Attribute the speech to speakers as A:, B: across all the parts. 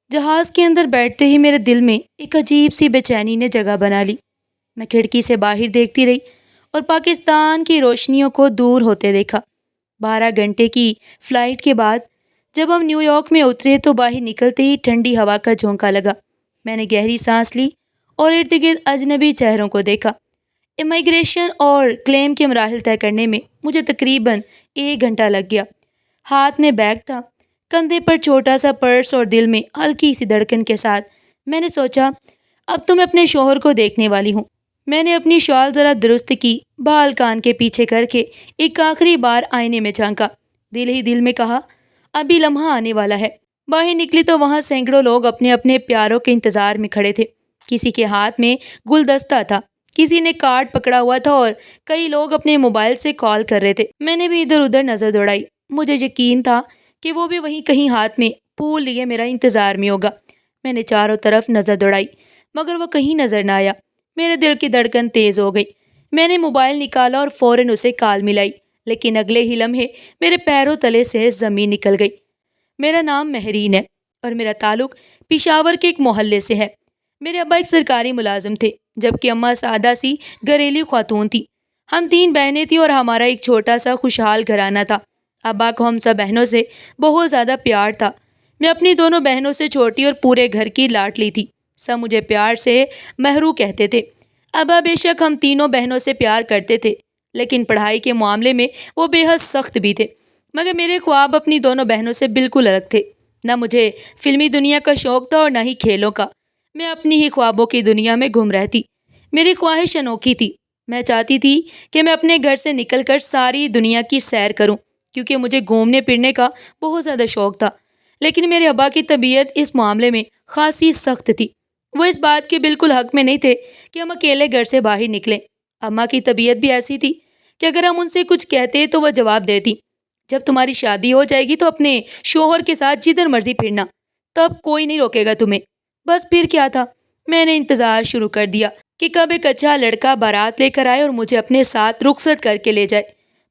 A: جہاز کے اندر بیٹھتے ہی میرے دل میں ایک عجیب سی بے چینی نے جگہ بنا لی۔ میں کھڑکی سے باہر دیکھتی رہی اور پاکستان کی روشنیوں کو دور ہوتے دیکھا۔ 12 گھنٹے کی فلائٹ کے بعد جب ہم نیو یارک میں اترے تو باہر نکلتے ہی ٹھنڈی ہوا کا جھونکا لگا۔ میں نے گہری سانس لی اور ارد گرد اجنبی چہروں کو دیکھا۔ امیگریشن اور کلیم کے مراحل طے کرنے میں مجھے تقریباً 1 گھنٹہ لگ گیا۔ ہاتھ میں بیگ تھا، کندھے پر چھوٹا سا پرس اور دل میں ہلکی سی دھڑکن کے ساتھ میں نے سوچا اب تو میں اپنے شوہر کو دیکھنے والی ہوں۔ میں نے اپنی شال ذرا درست کی، بال کان کے پیچھے کر کے ایک آخری بار آئینے میں جھانکا۔ دل ہی دل میں کہا ابھی لمحہ آنے والا ہے۔ باہر نکلی تو وہاں سینکڑوں لوگ اپنے اپنے پیاروں کے انتظار میں کھڑے تھے۔ کسی کے ہاتھ میں گلدستہ تھا، کسی نے کارڈ پکڑا ہوا تھا اور کئی لوگ اپنے موبائل سے کال کر رہے تھے۔ میں نے بھی ادھر ادھر نظر دوڑائی۔ مجھے یقین تھا کہ وہ بھی وہیں کہیں ہاتھ میں پھول لیے میرا انتظار میں ہوگا۔ میں نے چاروں طرف نظر دوڑائی مگر وہ کہیں نظر نہ آیا۔ میرے دل کی دھڑکن تیز ہو گئی۔ میں نے موبائل نکالا اور فوراً اسے کال ملائی، لیکن اگلے ہی لمحے میرے پیروں تلے سے زمین نکل گئی۔ میرا نام مہرین ہے اور میرا تعلق پشاور کے ایک محلے سے ہے۔ میرے ابا ایک سرکاری ملازم تھے جبکہ اماں سادہ سی گھریلو خاتون تھی۔ ہم 3 بہنیں تھیں اور ہمارا ایک چھوٹا سا خوشحال گھرانہ تھا۔ ابا کو ہم سب بہنوں سے بہت زیادہ پیار تھا۔ میں اپنی دونوں بہنوں سے چھوٹی اور پورے گھر کی لاڈلی تھی۔ سب مجھے پیار سے مہرو کہتے تھے۔ ابا بے شک ہم تینوں بہنوں سے پیار کرتے تھے، لیکن پڑھائی کے معاملے میں وہ بے حد سخت بھی تھے۔ مگر میرے خواب اپنی دونوں بہنوں سے بالکل الگ تھے۔ نہ مجھے فلمی دنیا کا شوق تھا اور نہ ہی کھیلوں کا۔ میں اپنی ہی خوابوں کی دنیا میں گم رہتی۔ میری خواہش انوکھی تھی۔ میں چاہتی تھی کہ میں اپنے گھر سے نکل کر ساری دنیا کی سیر کروں، کیونکہ مجھے گھومنے پھرنے کا بہت زیادہ شوق تھا۔ لیکن میرے ابا کی طبیعت اس معاملے میں خاصی سخت تھی۔ وہ اس بات کے بالکل حق میں نہیں تھے کہ ہم اکیلے گھر سے باہر نکلیں۔ اماں کی طبیعت بھی ایسی تھی کہ اگر ہم ان سے کچھ کہتے تو وہ جواب دیتی جب تمہاری شادی ہو جائے گی تو اپنے شوہر کے ساتھ جدھر مرضی پھرنا، تب کوئی نہیں روکے گا تمہیں۔ بس پھر کیا تھا، میں نے انتظار شروع کر دیا کہ کب ایک اچھا لڑکا بارات لے کر آئے اور مجھے اپنے ساتھ رخصت کر کے لے جائے۔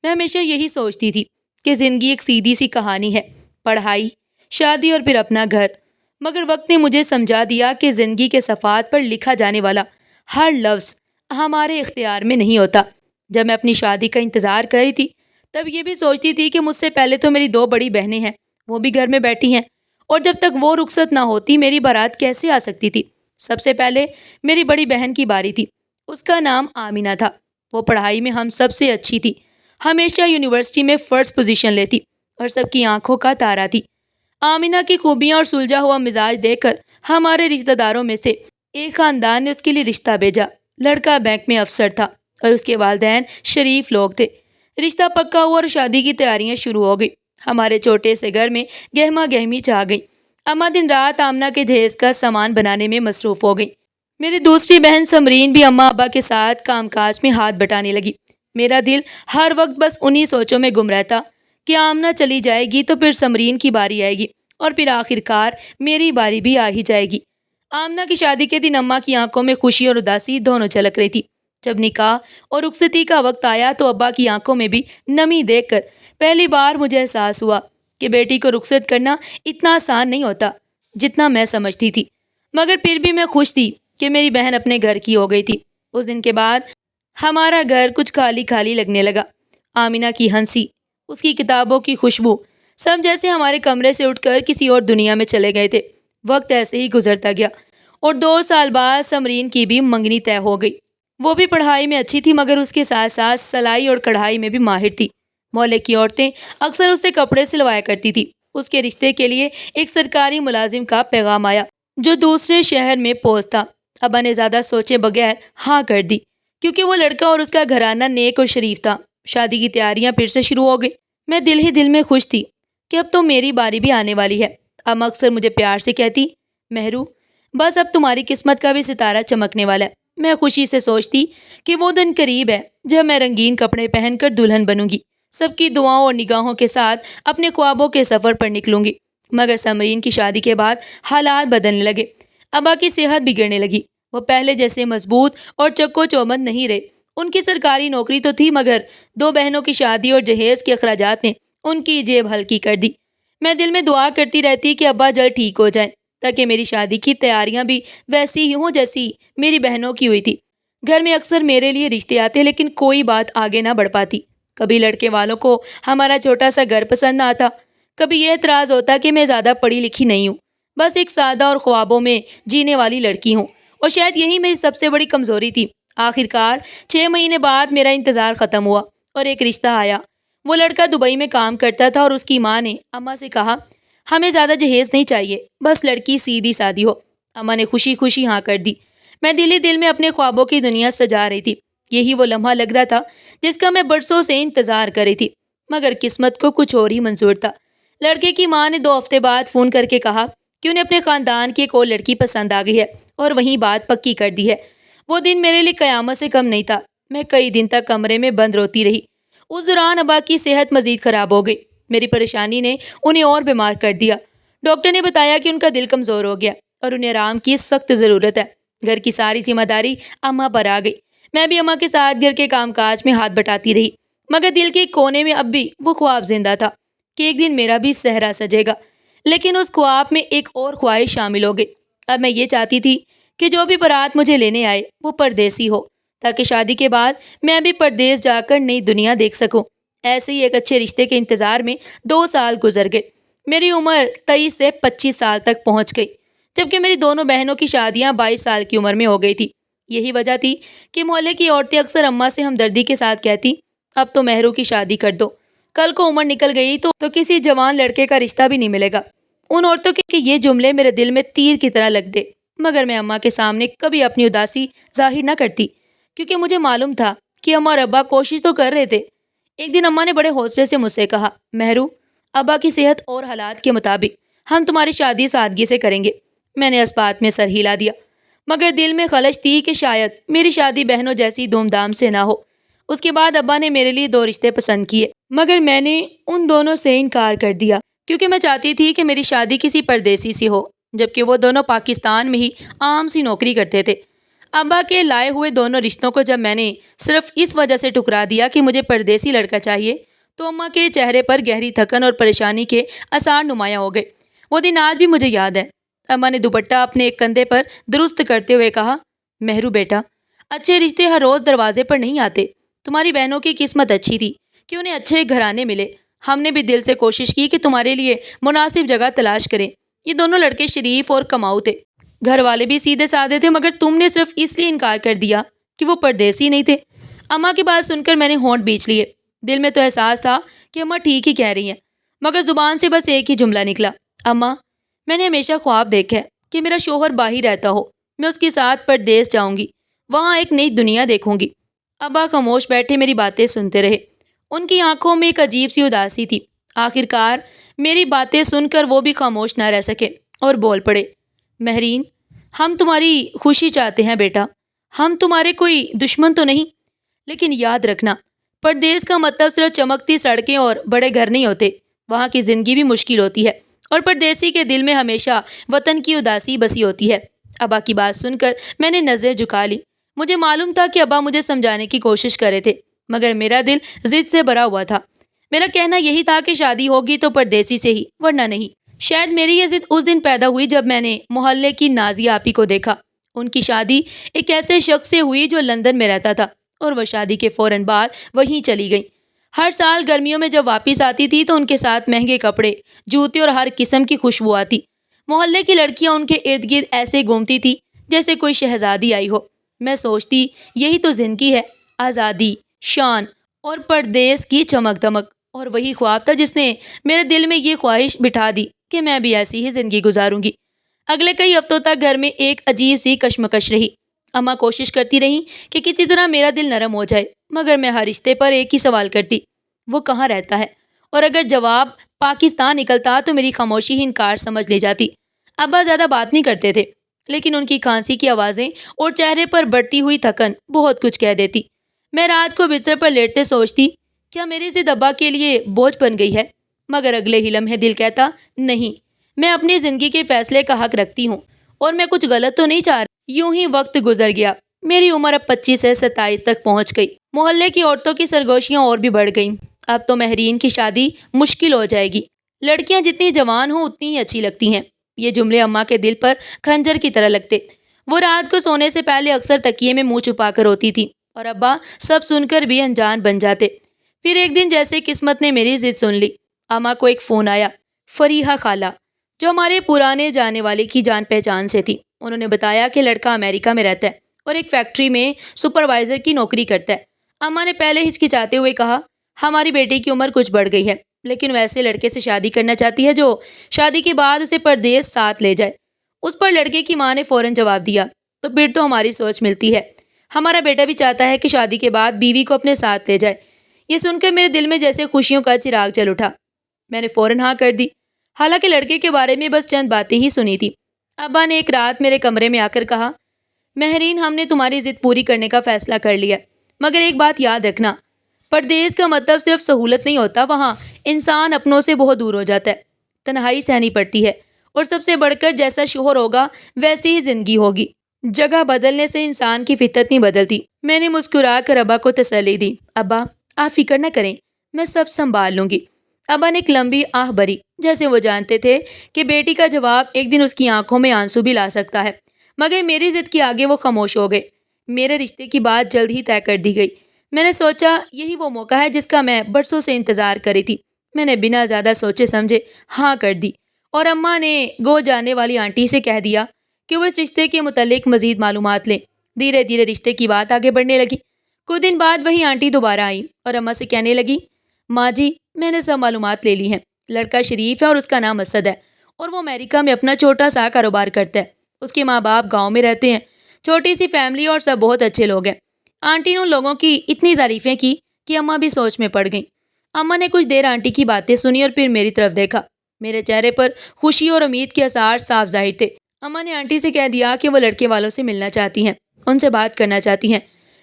A: میں ہمیشہ یہی سوچتی تھی کہ زندگی ایک سیدھی سی کہانی ہے، پڑھائی، شادی اور پھر اپنا گھر۔ مگر وقت نے مجھے سمجھا دیا کہ زندگی کے صفحات پر لکھا جانے والا ہر لفظ ہمارے اختیار میں نہیں ہوتا۔ جب میں اپنی شادی کا انتظار کر رہی تھی تب یہ بھی سوچتی تھی کہ مجھ سے پہلے تو میری 2 بڑی بہنیں ہیں، وہ بھی گھر میں بیٹھی ہیں، اور جب تک وہ رخصت نہ ہوتی میری بارات کیسے آ سکتی تھی۔ سب سے پہلے میری بڑی بہن کی باری تھی۔ اس کا نام آمینہ تھا۔ وہ پڑھائی میں ہم سب سے اچھی تھی، ہمیشہ یونیورسٹی میں فرسٹ پوزیشن لیتی اور سب کی آنکھوں کا تارا تھی۔ آمینہ کی خوبیاں اور سلجھا ہوا مزاج دیکھ کر ہمارے رشتہ داروں میں سے ایک خاندان نے اس کے لیے رشتہ بھیجا۔ لڑکا بینک میں افسر تھا اور اس کے والدین شریف لوگ تھے۔ رشتہ پکا ہوا اور شادی کی تیاریاں شروع ہو گئی۔ ہمارے چھوٹے سے گھر میں گہما گہمی چھا گئی۔ اماں دن رات آمنہ کے جہیز کا سامان بنانے میں مصروف ہو گئی۔ میری دوسری بہن سمرین بھی اماں ابا کے ساتھ کام کاج میں ہاتھ بٹانے لگی۔ میرا دل ہر وقت بس انہی سوچوں میں گم رہتا کہ آمنہ چلی جائے گی تو پھر سمرین کی باری آئے گی اور پھر آخر کار میری باری بھی آ ہی جائے گی۔ آمنہ کی شادی کے دن اماں کی آنکھوں میں خوشی اور اداسی دونوں جھلک رہی تھی۔ جب نکاح اور رخصتی کا وقت آیا تو ابا کی آنکھوں میں بھی نمی دیکھ کر پہلی بار مجھے احساس ہوا کہ بیٹی کو رخصت کرنا اتنا آسان نہیں ہوتا جتنا میں سمجھتی تھی۔ مگر پھر بھی میں خوش تھی کہ میری بہن اپنے گھر کی ہو گئی تھی۔ اس دن کے بعد ہمارا گھر کچھ خالی خالی لگنے لگا۔ آمینہ کی ہنسی، اس کی کتابوں کی خوشبو، سب جیسے ہمارے کمرے سے اٹھ کر کسی اور دنیا میں چلے گئے تھے۔ وقت ایسے ہی گزرتا گیا اور 2 سال بعد سمرین کی بھی منگنی طے ہو گئی۔ وہ بھی پڑھائی میں اچھی تھی مگر اس کے ساتھ ساتھ سلائی اور کڑھائی میں بھی ماہر تھی۔ محلے کی عورتیں اکثر اس سے کپڑے سلوایا کرتی تھی۔ اس کے رشتے کے لیے ایک سرکاری ملازم کا پیغام آیا جو دوسرے شہر میں پوسٹ تھا۔ ابا نے زیادہ سوچے بغیر ہاں کر دی کیونکہ وہ لڑکا اور اس کا گھرانہ نیک اور شریف تھا۔ شادی کی تیاریاں پھر سے شروع ہو گئی۔ میں دل ہی دل میں خوش تھی کہ اب تو میری باری بھی آنے والی ہے۔ اماں اکثر مجھے پیار سے کہتی مہرو، بس اب تمہاری قسمت کا بھی ستارہ چمکنے والا ہے۔ میں خوشی سے سوچتی کہ وہ دن قریب ہے جب میں رنگین کپڑے پہن کر دلہن بنوں گی، سب کی دعاؤں اور نگاہوں کے ساتھ اپنے خوابوں کے سفر پر نکلوں گی۔ مگر سمرین کی شادی کے بعد حالات بدلنے لگے۔ ابا کی صحت بگڑنے لگی۔ وہ پہلے جیسے مضبوط اور چکو چوبند نہیں رہے۔ ان کی سرکاری نوکری تو تھی مگر 2 بہنوں کی شادی اور جہیز کے اخراجات نے ان کی جیب ہلکی کر دی۔ میں دل میں دعا کرتی رہتی کہ ابا جلد ٹھیک ہو جائیں تاکہ میری شادی کی تیاریاں بھی ویسی ہی ہوں جیسی میری بہنوں کی ہوئی تھی۔ گھر میں اکثر میرے لیے رشتے آتے لیکن کوئی بات آگے نہ بڑھ پاتی۔ کبھی لڑکے والوں کو ہمارا چھوٹا سا گھر پسند نہ آتا، کبھی یہ اعتراض ہوتا کہ میں زیادہ پڑھی لکھی نہیں ہوں، بس ایک سادہ اور خوابوں میں جینے والی لڑکی ہوں، اور شاید یہی میری سب سے بڑی کمزوری تھی۔ آخرکار 6 مہینے بعد میرا انتظار ختم ہوا اور ایک رشتہ آیا۔ وہ لڑکا دبئی میں کام کرتا تھا اور اس کی ماں نے اماں سے کہا، ہمیں زیادہ جہیز نہیں چاہیے، بس لڑکی سیدھی سادی ہو۔ اماں نے خوشی خوشی ہاں کر دی۔ میں دل ہی دل میں اپنے خوابوں کی دنیا سجا رہی تھی۔ یہی وہ لمحہ لگ رہا تھا جس کا میں برسوں سے انتظار کر رہی تھی، مگر قسمت کو کچھ اور ہی منظور تھا۔ لڑکے کی ماں نے 2 ہفتے بعد فون کر کے کہا کہ انہیں اپنے خاندان کی ایک اور لڑکی پسند آ گئی ہے اور وہیں بات پکی کر دی ہے۔ وہ دن میرے لیے قیامت سے کم نہیں تھا۔ میں کئی دن تک کمرے میں بند روتی رہی۔ اس دوران ابا کی صحت مزید خراب ہو گئی۔ میری پریشانی نے انہیں اور بیمار کر دیا۔ ڈاکٹر نے بتایا کہ ان کا دل کمزور ہو گیا اور انہیں آرام کی سخت ضرورت ہے۔ گھر کی ساری ذمہ داری اماں پر آ گئی۔ میں بھی اماں کے ساتھ گھر کے کام کاج میں ہاتھ بٹاتی رہی، مگر دل کے کونے میں اب بھی وہ خواب زندہ تھا کہ ایک دن میرا بھی صحرا سجے گا۔ لیکن اس خواب میں ایک اور خواہش شامل ہو گئی۔ اب میں یہ چاہتی تھی کہ جو بھی بارات مجھے لینے آئے وہ پردیسی ہو، تاکہ شادی کے بعد میں بھی پردیس جا کر نئی دنیا دیکھ سکوں۔ ایسے ہی ایک اچھے رشتے کے انتظار میں 2 سال گزر گئے۔ میری عمر 23 سے 25 سال تک پہنچ گئی، جبکہ میری دونوں بہنوں کی شادیاں 22 سال کی عمر میں ہو گئی تھی۔ یہی وجہ تھی کہ محلے کی عورتیں اکثر اماں سے ہمدردی کے ساتھ کہتی، اب تو مہرو کی شادی کر دو، کل کو عمر نکل گئی تو کسی جوان لڑکے کا رشتہ بھی نہیں ملے گا۔ ان عورتوں کے یہ جملے میرے دل میں تیر کی طرح لگ دے، مگر میں اماں کے سامنے کبھی اپنی اداسی ظاہر نہ کرتی، کیونکہ مجھے معلوم تھا کہ اماں اور ابا کوشش تو کر رہے تھے۔ ایک دن اماں نے بڑے حوصلے سے مجھ سے کہا، مہرو، ابا کی صحت اور حالات کے مطابق ہم تمہاری شادی سادگی سے کریں گے۔ میں نے اس بات میں سر ہلا دیا، مگر دل میں خلش تھی کہ شاید میری شادی بہنوں جیسی دھوم دھام سے نہ ہو۔ اس کے بعد ابا نے میرے لیے 2 رشتے پسند کیے، مگر میں نے ان دونوں سے انکار کر دیا، کیونکہ میں چاہتی تھی کہ میری شادی کسی پردیسی سے ہو، جبکہ وہ دونوں پاکستان میں ہی عام سی نوکری کرتے تھے۔ ابا کے لائے ہوئے دونوں رشتوں کو جب میں نے صرف اس وجہ سے ٹکرا دیا کہ مجھے پردیسی لڑکا چاہیے، تو اماں کے چہرے پر گہری تھکن اور پریشانی کے آثار نمایاں ہو گئے۔ وہ دن آج بھی مجھے یاد ہے۔ اماں نے دوپٹہ اپنے ایک کندھے پر درست کرتے ہوئے کہا، مہرو بیٹا، اچھے رشتے ہر روز دروازے پر نہیں آتے۔ تمہاری بہنوں کی قسمت اچھی تھی کہ انہیں اچھے گھرانے ملے۔ ہم نے بھی دل سے کوشش کی کہ تمہارے لیے مناسب جگہ تلاش کریں۔ یہ دونوں لڑکے شریف اور کماؤ تھے، گھر والے بھی سیدھے سادے تھے، مگر تم نے صرف اس لیے انکار کر دیا کہ وہ پردیسی نہیں تھے۔ اماں کی بات سن کر میں نے ہونٹ بیچ لیے۔ دل میں تو احساس تھا کہ اماں ٹھیک ہی کہہ رہی ہیں، مگر زبان سے بس ایک ہی جملہ نکلا، اماں، میں نے ہمیشہ خواب دیکھا ہے کہ میرا شوہر باہر رہتا ہو، میں اس کے ساتھ پردیس جاؤں گی، وہاں ایک نئی دنیا دیکھوں گی۔ ابا خاموش بیٹھے میری باتیں سنتے رہے۔ ان کی آنکھوں میں ایک عجیب سی اداسی تھی۔ آخرکار میری باتیں سن کر وہ بھی خاموش نہ رہ سکے اور بول پڑے، مہرین، ہم تمہاری خوشی چاہتے ہیں بیٹا، ہم تمہارے کوئی دشمن تو نہیں، لیکن یاد رکھنا، پردیس کا مطلب صرف چمکتی سڑکیں اور بڑے گھر نہیں ہوتے، وہاں کی زندگی بھی مشکل ہوتی ہے، اور پردیسی کے دل میں ہمیشہ وطن کی اداسی بسی ہوتی ہے۔ ابا کی بات سن کر میں نے نظریں جھکا لی۔ مجھے معلوم تھا کہ ابا مجھے سمجھانے کی کوشش کر رہے تھے، مگر میرا دل ضد سے بھرا ہوا تھا۔ میرا کہنا یہی تھا کہ شادی ہوگی تو پردیسی سے ہی، ورنہ نہیں۔ شاید میری یہ ضد اس دن پیدا ہوئی جب میں نے محلے کی نازیہ آپی کو دیکھا۔ ان کی شادی ایک ایسے شخص سے ہوئی جو لندن میں رہتا تھا، اور وہ شادی کے فوراً بعد وہیں چلی گئی۔ ہر سال گرمیوں میں جب واپس آتی تھی تو ان کے ساتھ مہنگے کپڑے، جوتے اور ہر قسم کی خوشبو آتی۔ محلے کی لڑکیاں ان کے ارد گرد ایسے گھومتی تھی جیسے کوئی شہزادی آئی ہو۔ میں سوچتی، یہی تو زندگی ہے، آزادی، شان اور پردیس کی چمک دمک۔ اور وہی خواب تھا جس نے میرے دل میں یہ خواہش بٹھا دی کہ میں بھی ایسی ہی زندگی گزاروں گی۔ اگلے کئی ہفتوں تک گھر میں ایک عجیب سی کشمکش رہی۔ اماں کوشش کرتی رہی کہ کسی طرح میرا دل نرم ہو جائے، مگر میں ہر رشتے پر ایک ہی سوال کرتی، وہ کہاں رہتا ہے؟ اور اگر جواب پاکستان نکلتا تو میری خاموشی ہی انکار سمجھ لی جاتی۔ ابا زیادہ بات نہیں کرتے تھے، لیکن ان کی کھانسی کی آوازیں اور چہرے پر بڑھتی ہوئی تھکن بہت کچھ کہہ دیتی۔ میں رات کو بستر پر لیٹتے سوچتی، کیا میری ضد ابا کے لیے بوجھ بن گئی ہے؟ مگر اگلے ہی لمحے دل کہتا، نہیں، میں اپنی زندگی کے فیصلے کا حق رکھتی ہوں، اور میں کچھ غلط تو نہیں چاہ رہی۔ یوں ہی وقت گزر گیا۔ میری عمر اب 25 سے 27 تک پہنچ گئی۔ محلے کی عورتوں کی سرگوشیاں اور بھی بڑھ گئیں۔ اب تو مہرین کی شادی مشکل ہو جائے گی۔ لڑکیاں جتنی جوان ہوں اتنی ہی اچھی لگتی ہیں۔ یہ جملے اماں کے دل پر خنجر کی طرح لگتے۔ وہ رات کو سونے سے پہلے اکثر تکیے میں منہ چھپا کر روتی تھی اور ابا سب سن کر بھی انجان بن جاتے۔ پھر ایک دن جیسے قسمت نے میری ضد سن لی، اماں کو ایک فون آیا۔ فریحہ خالہ، جو ہمارے پرانے جانے والے کی جان پہچان سے تھی، انہوں نے بتایا کہ لڑکا امریکہ میں رہتا ہے اور ایک فیکٹری میں سپروائزر کی نوکری کرتا ہے۔ اماں نے پہلے ہچکچاتے ہوئے کہا، ہماری بیٹی کی عمر کچھ بڑھ گئی ہے، لیکن ویسے لڑکے سے شادی کرنا چاہتی ہے جو شادی کے بعد اسے پردیس ساتھ لے جائے۔ اس پر لڑکے کی ماں نے فوراً جواب دیا، تو پھر تو ہماری سوچ ملتی ہے۔ ہمارا بیٹا بھی چاہتا ہے کہ شادی کے بعد بیوی کو اپنے ساتھ لے جائے۔ یہ سن کر میرے دل میں جیسے خوشیوں کا چراغ جل اٹھا۔ میں نے فوراً ہاں کر دی، حالانکہ لڑکے کے بارے میں بس چند باتیں ہی سنی تھی۔ ابا نے ایک رات میرے کمرے میں آ کر کہا، مہرین، ہم نے تمہاری ضد پوری کرنے کا فیصلہ کر لیا، مگر ایک بات یاد رکھنا، پردیس کا مطلب صرف سہولت نہیں ہوتا، وہاں انسان اپنوں سے بہت دور ہو جاتا ہے، تنہائی سہنی پڑتی ہے، اور سب سے بڑھ کر جیسا شوہر ہوگا ویسی ہی زندگی ہوگی۔ جگہ بدلنے سے انسان کی فطرت نہیں بدلتی۔ میں نے مسکرا کر ابا کو تسلی دی۔ ابا، آپ فکر نہ کریں، میں سب سنبھال لوں گی۔ ابا نے ایک لمبی آہ بھری، جیسے وہ جانتے تھے کہ بیٹی کا جواب ایک دن اس کی آنکھوں میں آنسو بھی لا سکتا ہے، مگر میری ضد کے آگے وہ خاموش ہو گئے۔ میرے رشتے کی بات جلد ہی طے کر دی گئی۔ میں نے سوچا یہی وہ موقع ہے جس کا میں برسوں سے انتظار کری تھی۔ میں نے بنا زیادہ سوچے سمجھے ہاں کر دی، اور اماں نے گو جانے والی آنٹی سے کہہ دیا کہ وہ اس رشتے کے متعلق مزید معلومات لیں۔ دھیرے دھیرے رشتے کی بات آگے بڑھنے لگی۔ کچھ دن بعد وہی آنٹی دوبارہ آئی اور اماں سے کہنے لگی، ماں جی، میں نے سب معلومات لے لی ہیں۔ لڑکا شریف ہے اور اس کا نام اسد ہے، اور وہ امریکہ میں اپنا چھوٹا سا کاروبار کرتا ہے۔ اس کے ماں باپ گاؤں میں رہتے ہیں، چھوٹی سی فیملی، اور سب بہت اچھے لوگ ہیں۔ آنٹی نے ان لوگوں کی اتنی تعریفیں کی کہ اماں بھی سوچ میں پڑ گئیں۔ اماں نے کچھ دیر آنٹی کی باتیں سنی اور پھر میری طرف دیکھا۔ میرے چہرے پر خوشی اور امید کے آثار صاف ظاہر تھے۔ اماں نے آنٹی سے کہہ دیا کہ وہ لڑکے والوں سے ملنا چاہتی ہیں، ان سے بات کرنا چاہتی ہیں۔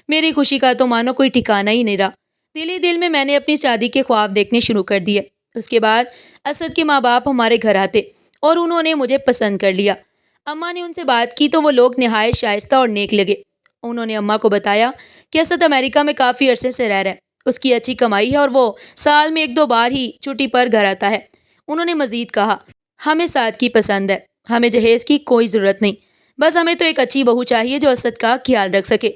A: میری خوشی کا تو مانو کوئی ٹھکانہ ہی نہیں رہا۔ دل ہی دل میں نے اپنی شادی کے خواب دیکھنے شروع کر دیے۔ اس کے بعد اسد کے ماں باپ ہمارے گھر آتے اور انہوں نے مجھے پسند کر لیا۔ اماں نے ان سے بات کی تو وہ لوگ نہایت شائستہ اور نیک لگے۔ انہوں نے اماں کو بتایا کہ اسد امریکہ میں کافی عرصے سے رہ رہا ہے، اس کی اچھی کمائی ہے اور وہ سال میں 1-2 بار ہی چھٹی پر گھر آتا ہے۔ انہوں نے مزید کہا، ہمیں سادگی پسند ہے، ہمیں جہیز کی کوئی ضرورت نہیں، بس ہمیں تو ایک اچھی بہو چاہیے جو اسد کا خیال رکھ سکے۔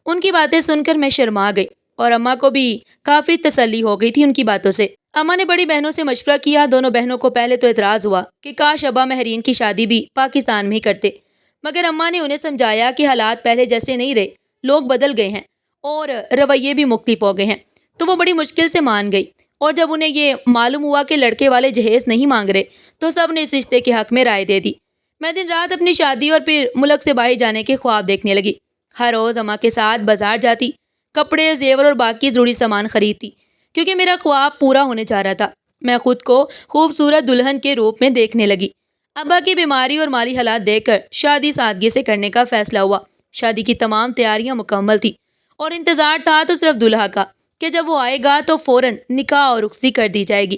A: ان کی باتیں سن کر میں شرما گئی، اور اماں کو بھی کافی تسلی ہو گئی تھی ان کی باتوں سے۔ اماں نے بڑی بہنوں سے مشورہ کیا۔ دونوں بہنوں کو پہلے تو اعتراض ہوا کہ کاش ابا مہرین کی شادی بھی پاکستان میں ہی کرتے، مگر اماں نے انہیں سمجھایا کہ حالات پہلے جیسے نہیں رہے، لوگ بدل گئے ہیں اور رویے بھی مختلف ہو گئے ہیں، تو وہ بڑی مشکل سے مان گئی۔ اور جب انہیں یہ معلوم ہوا کہ لڑکے والے جہیز نہیں مانگ رہے تو سب نے اس رشتے کے حق میں رائے دے دی۔ میں دن رات اپنی شادی اور پھر ملک سے باہر جانے کے خواب دیکھنے لگی۔ ہر روز اماں کے ساتھ بازار جاتی، کپڑے، زیور اور باقی ضروری سامان خریدتی، کیونکہ میرا خواب پورا ہونے جا رہا تھا۔ میں خود کو خوبصورت دلہن کے روپ میں دیکھنے لگی۔ ابا کی بیماری اور مالی حالات دیکھ کر شادی سادگی سے کرنے کا فیصلہ ہوا۔ شادی کی تمام تیاریاں مکمل تھی اور انتظار تھا تو صرف دلہا کا کہ جب وہ آئے گا تو فوراً نکاح اور رخصتی کر دی جائے گی۔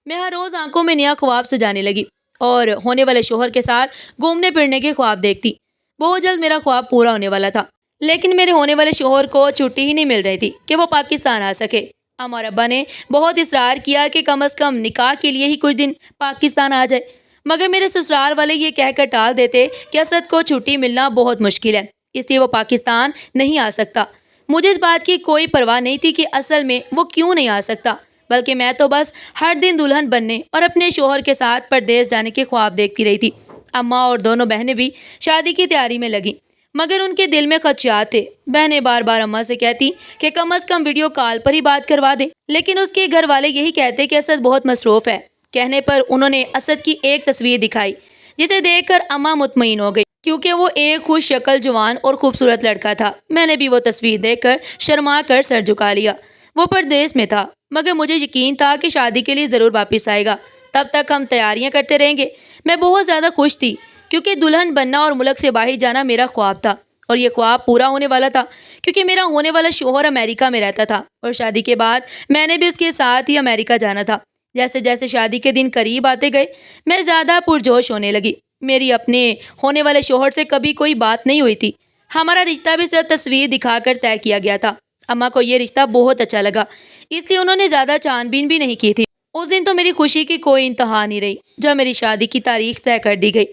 A: میں ہر روز آنکھوں میں نیا خواب سجانے لگی اور ہونے والے شوہر کے ساتھ گھومنے پھرنے کے خواب دیکھتی۔ بہت جلد میرا خواب پورا ہونے والا تھا، لیکن میرے ہونے والے شوہر کو چھٹی ہی نہیں مل رہی تھی کہ وہ پاکستان آ سکے۔ اماں اور ابا نے بہت اصرار کیا کہ کم از کم نکاح کے لیے ہی کچھ دن پاکستان آ جائے، مگر میرے سسرال والے یہ کہہ کر ٹال دیتے کہ اسد کو چھٹی ملنا بہت مشکل ہے، اس لیے وہ پاکستان نہیں آ سکتا۔ مجھے اس بات کی کوئی پرواہ نہیں تھی کہ اصل میں وہ کیوں نہیں آ سکتا، بلکہ میں تو بس ہر دن دلہن بننے اور اپنے شوہر کے ساتھ پردیس جانے کے خواب دیکھتی رہی تھی۔ اماں اور دونوں بہنیں بھی شادی کی تیاری میں لگیں، مگر ان کے دل میں خدشات تھے۔ بہنیں بار بار اماں سے کہتی کہ کم از کم ویڈیو کال پر ہی بات کروا دیں، لیکن اس کے گھر والے یہی کہتے کہ اسد بہت مصروف ہے۔ کہنے پر انہوں نے اسد کی ایک تصویر دکھائی، جسے دیکھ کر اماں مطمئن ہو گئی، کیونکہ وہ ایک خوش شکل، جوان اور خوبصورت لڑکا تھا۔ میں نے بھی وہ تصویر دیکھ کر شرما کر سر جھکا لیا۔ وہ پردیس میں تھا، مگر مجھے یقین تھا کہ شادی کے لیے ضرور واپس آئے گا، تب تک ہم تیاریاں کرتے رہیں گے۔ میں بہت زیادہ خوش تھی، کیونکہ دلہن بننا اور ملک سے باہر جانا میرا خواب تھا، اور یہ خواب پورا ہونے والا تھا، کیونکہ میرا ہونے والا شوہر امریکہ میں رہتا تھا اور شادی کے بعد میں نے بھی اس کے ساتھ ہی امریکہ جانا تھا۔ جیسے جیسے شادی کے دن قریب آتے گئے، میں زیادہ پرجوش ہونے لگی۔ میری اپنے ہونے والے شوہر سے کبھی کوئی بات نہیں ہوئی تھی۔ ہمارا رشتہ بھی صرف تصویر دکھا کر طے کیا گیا تھا۔ اماں کو یہ رشتہ بہت اچھا لگا، اس لیے انہوں نے زیادہ چھان بین بھی نہیں کی تھی۔ اس دن تو میری خوشی کی کوئی انتہا نہیں رہی جب میری شادی کی تاریخ طے کر دی گئی۔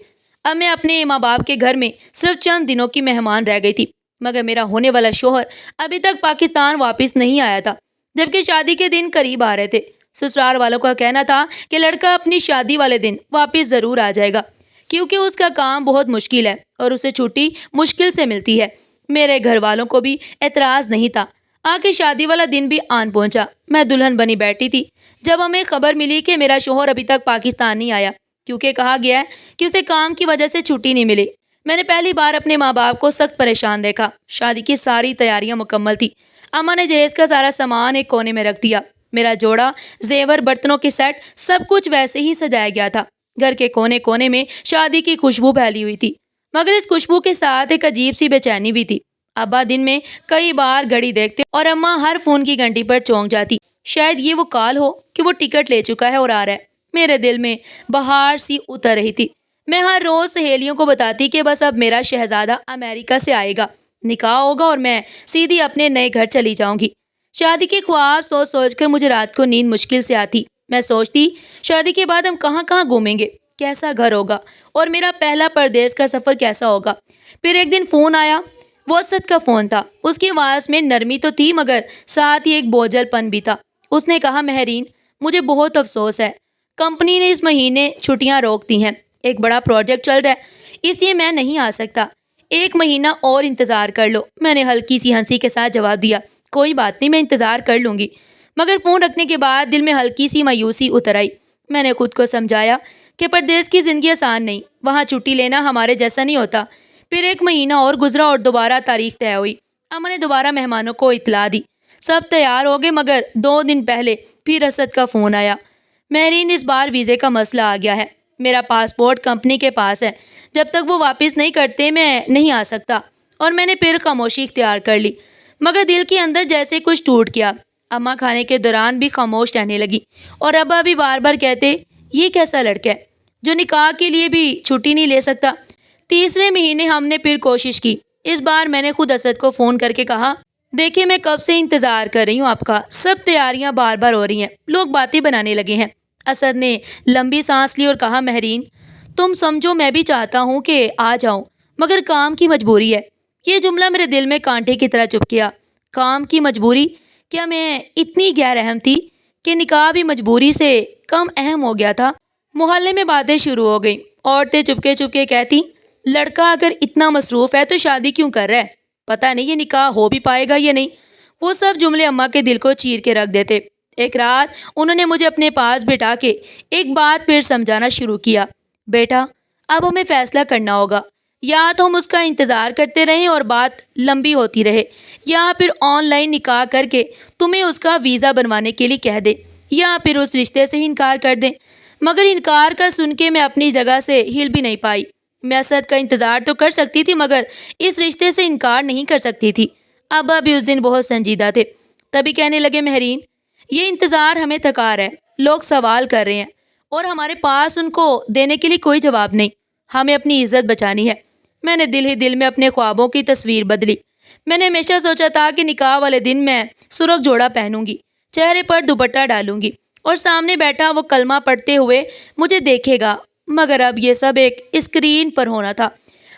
A: اب میں اپنے ماں باپ کے گھر میں صرف چند دنوں کی مہمان رہ گئی تھی، مگر میرا ہونے والا شوہر ابھی تک پاکستان واپس نہیں آیا تھا، جبکہ شادی کے دن قریب آ رہے تھے۔ سسرال والوں کا کہنا تھا کہ لڑکا اپنی شادی والے دن واپس ضرور آ جائے گا، کیونکہ اس کا کام بہت مشکل ہے اور اسے چھٹی مشکل سے ملتی ہے۔ میرے گھر والوں کو بھی اعتراض نہیں تھا۔ آخر شادی والا دن بھی آن پہنچا۔ میں دلہن بنی بیٹھی تھی جب ہمیں خبر ملی کہ میرا شوہر ابھی تک پاکستان نہیں آیا، کیونکہ کہا گیا ہے کہ اسے کام کی وجہ سے چھٹی نہیں ملی۔ میں نے پہلی بار اپنے ماں باپ کو سخت پریشان دیکھا۔ شادی کی ساری تیاریاں مکمل تھی۔ اماں نے جہیز کا سارا سامان ایک کونے میں رکھ دیا۔ میرا جوڑا، زیور، برتنوں کے سیٹ، سب کچھ ویسے ہی سجایا گیا تھا۔ گھر کے کونے کونے میں شادی کی خوشبو پھیلی ہوئی تھی، مگر اس خوشبو کے ساتھ ایک عجیب سی بے چینی بھی تھی۔ ابا دن میں کئی بار گھڑی دیکھتے اور اماں ہر فون کی گھنٹی پر چونک جاتی، شاید یہ وہ کال ہو کہ وہ ٹکٹ لے چکا ہے اور آ رہا ہے۔ میرے دل میں بہار سی اتر رہی تھی۔ میں ہر روز سہیلیوں کو بتاتی کہ بس اب میرا شہزادہ امریکہ سے آئے گا، نکاح ہوگا اور میں سیدھی اپنے نئے گھر چلی جاؤں گی۔ شادی کے خواب سوچ سوچ کر مجھے رات کو نیند مشکل سے آتی۔ میں سوچتی شادی کے بعد ہم کہاں کہاں گھومیں گے، کیسا گھر ہوگا اور میرا پہلا پردیس کا سفر کیسا ہوگا۔ پھر ایک دن فون آیا۔ وہ اسد کا فون تھا۔ اس کی آواز میں نرمی تو تھی مگر ساتھ ہی ایک بوجھل پن بھی تھا۔ اس نے کہا، مہرین، مجھے بہت افسوس ہے، کمپنی نے اس مہینے چھٹیاں روک دی ہیں، ایک بڑا پروجیکٹ چل رہا ہے، اس لیے میں نہیں آ سکتا، ایک مہینہ اور انتظار کر لو۔ میں نے ہلکی سی ہنسی کے ساتھ جواب دیا، کوئی بات نہیں، میں انتظار کر لوں گی۔ مگر فون رکھنے کے بعد دل میں ہلکی سی مایوسی اتر آئی۔ میں نے خود کو سمجھایا کہ پردیس کی زندگی آسان نہیں، وہاں چھٹی لینا ہمارے جیسا نہیں ہوتا۔ پھر ایک مہینہ اور گزرا اور دوبارہ تاریخ طے ہوئی۔ اماں نے دوبارہ مہمانوں کو اطلاع دی۔ سب تیار ہو گئے مگر 2 دن پہلے پھر اسد کا فون آیا، مہرین، اس بار ویزے کا مسئلہ آ گیا ہے، میرا پاسپورٹ کمپنی کے پاس ہے، جب تک وہ واپس نہیں کرتے میں نہیں آ سکتا۔ اور میں نے پھر خاموشی اختیار کر لی، مگر دل کے اندر جیسے کچھ ٹوٹ گیا۔ اماں کھانے کے دوران بھی خاموش رہنے لگی اور ابا بھی بار بار کہتے، یہ کیسا لڑکا ہے جو نکاح کے لیے بھی چھٹی نہیں لے سکتا۔ تیسرے مہینے ہم نے پھر کوشش کی۔ اس بار میں نے خود اسد کو فون کر کے کہا، دیکھیں میں کب سے انتظار کر رہی ہوں آپ کا، سب تیاریاں بار بار ہو رہی ہیں، لوگ باتیں بنانے لگے ہیں۔ اسد نے لمبی سانس لی اور کہا، مہرین، تم سمجھو میں بھی چاہتا ہوں کہ آ جاؤں، مگر کام کی مجبوری ہے۔ یہ جملہ میرے دل میں کانٹے کی طرح چبھ گیا۔ کام کی مجبوری؟ کیا میں اتنی غیر اہم تھی کہ نکاح بھی مجبوری سے کم اہم ہو گیا تھا؟ محلے میں باتیں شروع ہو گئیں۔ عورتیں چپکے چپکے کہتی، لڑکا اگر اتنا مصروف ہے تو شادی کیوں کر رہا ہے، پتہ نہیں یہ نکاح ہو بھی پائے گا یا نہیں۔ وہ سب جملے اماں کے دل کو چیر کے رکھ دیتے۔ ایک رات انہوں نے مجھے اپنے پاس بٹھا کے ایک بات پھر سمجھانا شروع کیا، بیٹا اب ہمیں فیصلہ کرنا ہوگا، یا تو ہم اس کا انتظار کرتے رہیں اور بات لمبی ہوتی رہے، یا پھر آن لائن نکاح کر کے تمہیں اس کا ویزا بنوانے کے لیے کہہ دے، یا پھر اس رشتے سے انکار کر دیں۔ مگر انکار کا سن کے میں اپنی جگہ سے ہل بھی نہیں پائی۔ میں اسد کا انتظار تو کر سکتی تھی مگر اس رشتے سے انکار نہیں کر سکتی تھی۔ ابا بھی اس دن بہت سنجیدہ تھے، تبھی کہنے لگے، مہرین، یہ انتظار ہمیں تھکا رہا ہے، لوگ سوال کر رہے ہیں اور ہمارے پاس ان کو دینے کے لیے کوئی جواب نہیں، ہمیں اپنی عزت بچانی ہے۔ میں نے دل ہی دل میں اپنے خوابوں کی تصویر بدلی۔ میں نے ہمیشہ سوچا تھا کہ نکاح والے دن میں سرخ جوڑا پہنوں گی، چہرے پر دوپٹہ ڈالوں گی اور سامنے بیٹھا وہ کلمہ پڑھتے ہوئے مجھے دیکھے گا، مگر اب یہ سب ایک اسکرین پر ہونا تھا۔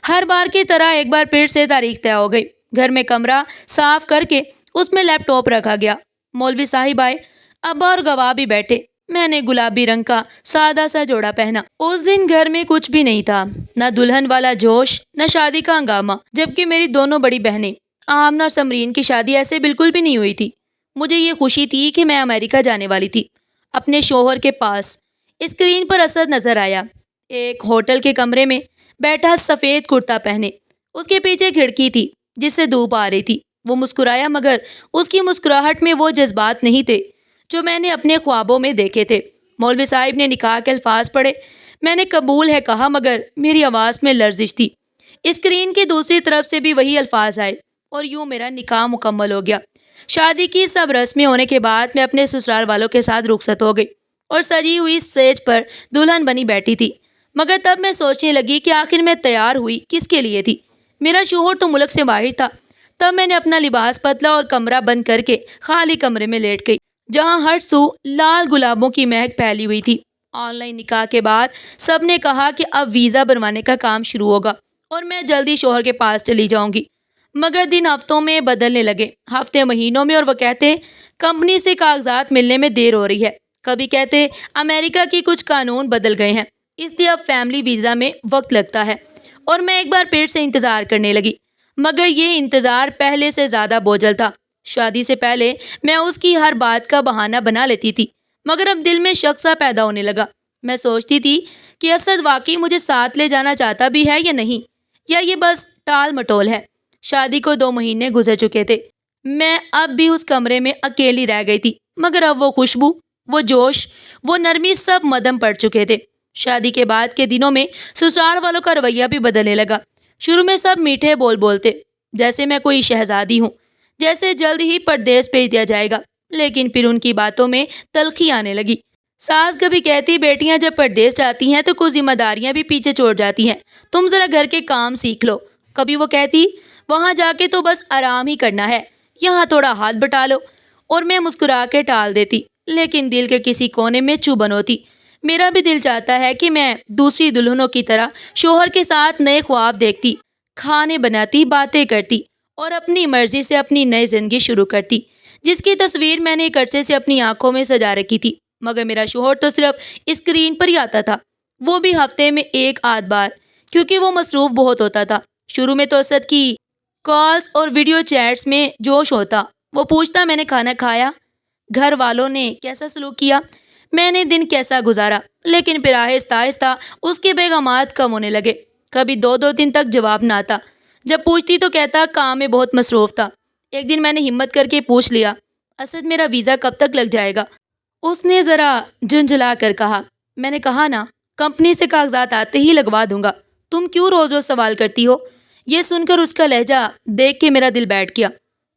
A: ہر بار کی طرح ایک بار پھر سے تاریخ طے ہو گئی۔ گھر میں کمرہ صاف کر کے اس میں لیپ ٹاپ رکھا گیا، مولوی صاحب آئے، ابا اور گواہ بھی بیٹھے۔ میں نے گلابی رنگ کا سادہ سا جوڑا پہنا۔ اس دن گھر میں کچھ بھی نہیں تھا، نہ دلہن والا جوش، نہ شادی کا ہنگامہ، جبکہ میری دونوں بڑی بہنیں آمنہ اور سمرین کی شادی ایسے بالکل بھی نہیں ہوئی تھی۔ مجھے یہ خوشی تھی کہ میں امریکہ جانے والی تھی، اپنے شوہر کے پاس۔ اسکرین پر اسد نظر آیا، ایک ہوٹل کے کمرے میں بیٹھا، سفید کرتا پہنے، اس کے پیچھے کھڑکی تھی جس سے دھوپ آ رہی تھی۔ وہ مسکرایا مگر اس کی مسکراہٹ میں وہ جذبات نہیں تھے جو میں نے اپنے خوابوں میں دیکھے تھے۔ مولوی صاحب نے نکاح کے الفاظ پڑھے، میں نے قبول ہے کہا مگر میری آواز میں لرزش تھی۔ اسکرین کی دوسری طرف سے بھی وہی الفاظ آئے اور یوں میرا نکاح مکمل ہو گیا۔ شادی کی سب رسمیں ہونے کے بعد میں اپنے سسرال والوں کے ساتھ رخصت ہو گئی اور سجی ہوئی سٹیج پر دلہن بنی بیٹھی تھی۔ مگر تب میں سوچنے لگی کہ آخر میں تیار ہوئی کس کے لیے تھی؟ میرا شوہر تو ملک سے باہر تھا۔ تب میں نے اپنا لباس بدلا اور کمرہ بند کر کے خالی کمرے میں لیٹ گئی، جہاں ہر سو لال گلابوں کی مہک پھیلی ہوئی تھی۔ آن لائن نکاح کے بعد سب نے کہا کہ اب ویزا بنوانے کا کام شروع ہوگا اور میں جلدی شوہر کے پاس چلی جاؤں گی۔ مگر دن ہفتوں میں بدلنے لگے، ہفتے مہینوں میں، اور وہ کہتے کمپنی سے کاغذات ملنے میں دیر ہو رہی ہے۔ کبھی کہتے امریکہ کی کچھ قانون بدل گئے ہیں، اس لیے اب فیملی ویزا میں وقت لگتا ہے۔ اور میں ایک بار پھر سے انتظار کرنے لگی، مگر یہ انتظار پہلے سے زیادہ بوجھل تھا۔ شادی سے پہلے میں اس کی ہر بات کا بہانہ بنا لیتی تھی، مگر اب دل میں شک سا پیدا ہونے لگا۔ میں سوچتی تھی کہ اسد واقعی مجھے ساتھ لے جانا چاہتا بھی ہے یا نہیں، یا یہ بس ٹال مٹول ہے۔ شادی کو 2 مہینے گزر چکے تھے، میں اب بھی اس کمرے میں اکیلی رہ گئی تھی، مگر اب وہ خوشبو، وہ جوش، وہ نرمی سب مدھم پڑ چکے تھے۔ شادی کے بعد کے دنوں میں سسرال والوں کا رویہ بھی بدلنے لگا۔ شروع میں سب میٹھے بول بولتے، جیسے میں کوئی شہزادی ہوں، جیسے جلد ہی پردیس بھیج دیا جائے گا، لیکن پھر ان کی باتوں میں تلخی آنے لگی۔ ساس کبھی کہتی بیٹیاں جب پردیس جاتی ہیں تو کچھ ذمہ داریاں بھی پیچھے چھوڑ جاتی ہیں، تم ذرا گھر کے کام سیکھ لو۔ کبھی وہ کہتی وہاں جا کے تو بس آرام ہی کرنا ہے، یہاں تھوڑا ہاتھ بٹا لو، اور میں مسکرا کے ٹال دیتی، لیکن دل کے کسی کونے میں چبھن ہوتی۔ میرا بھی دل چاہتا ہے کہ میں دوسری دلہنوں کی طرح شوہر کے ساتھ نئے خواب دیکھتی، کھانے بناتی، باتیں کرتی، اور اپنی مرضی سے اپنی نئی زندگی شروع کرتی، جس کی تصویر میں نے ایک عرصے سے اپنی آنکھوں میں سجا رکھی تھی۔ مگر میرا شوہر تو صرف اسکرین پر ہی آتا تھا، وہ بھی ہفتے میں 1 بار، کیونکہ وہ مصروف بہت ہوتا تھا۔ شروع میں تو اسد کی کالز اور ویڈیو چیٹس میں جوش ہوتا، وہ پوچھتا میں نے کھانا کھایا، گھر والوں نے کیسا سلوک کیا، میں نے دن کیسا گزارا، لیکن پھر آہستہ آہستہ اس کے پیغامات کم ہونے لگے۔ کبھی 2 دن تک جواب نہ آتا، جب پوچھتی تو کہتا کام میں بہت مصروف تھا۔ ایک دن میں نے ہمت کر کے پوچھ لیا، اسد میرا ویزا کب تک لگ جائے گا؟ اس نے ذرا جھنجھلا کر کہا، میں نے کہا نا، کمپنی سے کاغذات آتے ہی لگوا دوں گا، تم کیوں روز روز سوال کرتی ہو؟ یہ سن کر اس کا لہجہ دیکھ کے میرا دل بیٹھ گیا۔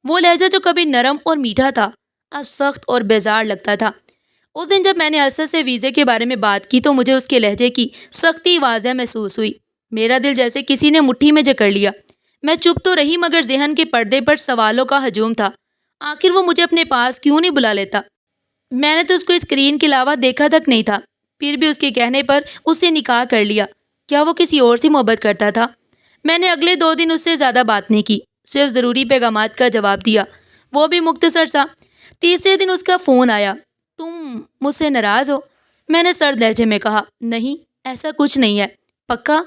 A: وہ لہجہ جو کبھی نرم اور میٹھا تھا، اب سخت اور بیزار لگتا تھا۔ اس دن جب میں نے اسد سے ویزے کے بارے میں بات کی تو مجھے اس کے لہجے کی سختی واضح محسوس ہوئی۔ میرا دل جیسے کسی نے مٹھی میں جکڑ لیا۔ میں چپ تو رہی، مگر ذہن کے پردے پر سوالوں کا ہجوم تھا۔ آخر وہ مجھے اپنے پاس کیوں نہیں بلا لیتا؟ میں نے تو اس کو اسکرین کے علاوہ دیکھا تک نہیں تھا، پھر بھی اس کے کہنے پر اس سے نکاح کر لیا۔ کیا وہ کسی اور سے محبت کرتا تھا؟ میں نے اگلے 2 دن اس سے زیادہ بات نہیں کی، صرف ضروری پیغامات کا جواب دیا، وہ بھی مختصر سا۔ تیسرے دن اس کا فون آیا، تم مجھ سے ناراض ہو؟ میں نے سرد لہجے میں کہا، نہیں، ایسا کچھ نہیں ہے۔ پکا؟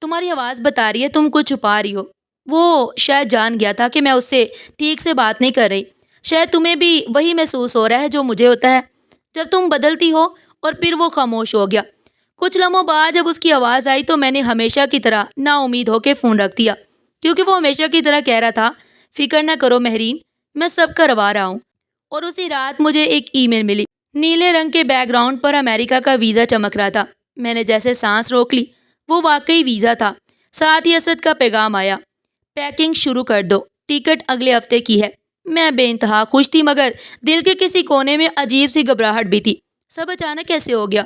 A: تمہاری آواز بتا رہی ہے تم کچھ چھپا رہی ہو۔ وہ شاید جان گیا تھا کہ میں اس سے ٹھیک سے بات نہیں کر رہی۔ شاید تمہیں بھی وہی محسوس ہو رہا ہے جو مجھے ہوتا ہے جب تم بدلتی ہو۔ اور پھر وہ خاموش ہو گیا۔ کچھ لمحوں بعد جب اس کی آواز آئی تو میں نے ہمیشہ کی طرح نا امید ہو کے فون رکھ دیا، کیونکہ وہ ہمیشہ کی طرح کہہ رہا تھا، فکر نہ کرو مہرین، میں سب کروا رہا ہوں۔ اور اسی رات مجھے ایک ای میل ملی، نیلے رنگ کے بیک گراؤنڈ پر امریکہ کا ویزا چمک رہا تھا۔ میں نے جیسے سانس روک لی، وہ واقعی ویزا تھا۔ ساتھ ہی اسد کا پیغام آیا، پیکنگ شروع کر دو، ٹکٹ اگلے ہفتے کی ہے۔ میں بے انتہا خوش تھی، مگر دل کے کسی کونے میں عجیب سی گھبراہٹ بھی تھی۔ سب اچانک کیسے ہو گیا؟